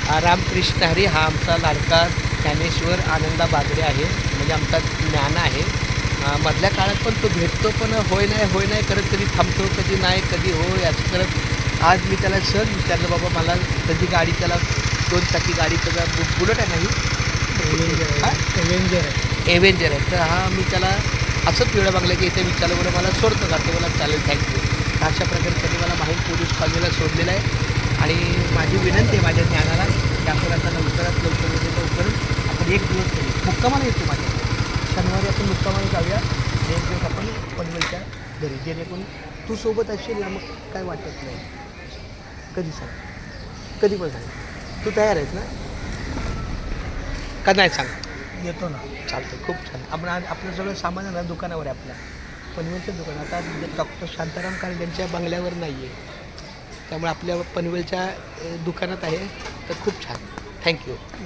रामकृष्ण हरी हा आमचा लाडका ज्ञानेश्वर आनंदा बागडे आहे, म्हणजे आमचा ज्ञान आहे. मधल्या काळात पण तो भेटतो, पण होय नाही करत, कधी थांबतो, कधी नाही, कधी हो असं करत. आज मी त्याला सहज विचारलं, बाबा मला कधी गाडी, त्याला 2 चाकी गाडी, त्याचा बुलेट आहे एवेंजर आहे. एव्हेंजर आहे. तर हा मी त्याला असंच वेळ मागलं की इथे विचारलं, बरं मला सोडतं का? तो मला चालेल, थँक्यू. अशा प्रकारे त्यांनी मला माहीम पोलीस कॉलनीला सोडलेलं आहे. आणि माझी विनंती आहे माझ्या ज्ञानाला की आपण आता लवकरात आपण एक दिवस तरी मुक्कामाला येतो माझ्या शनिवारी, आपण मुक्कामाला जाऊया आणि एक दिवस आपण पनवेलच्या घरी, जेणेकरून तू सोबत असशील ना, मग काय वाटत नाही. कधी सांग, कधी पण सांग, तू तयार आहेस ना? का नाही सांग? येतो ना. चालतं, खूप छान. आपण आज आपलं सगळं सामान आहे ना दुकानावर आहे, आपल्या पनवेलच्या दुकान. आता डॉक्टर शांताराम कारंड यांच्या बंगल्यावर नाही आहे, त्यामुळे आपल्या पनवेलच्या दुकानात आहे. तर खूप छान, थँक्यू.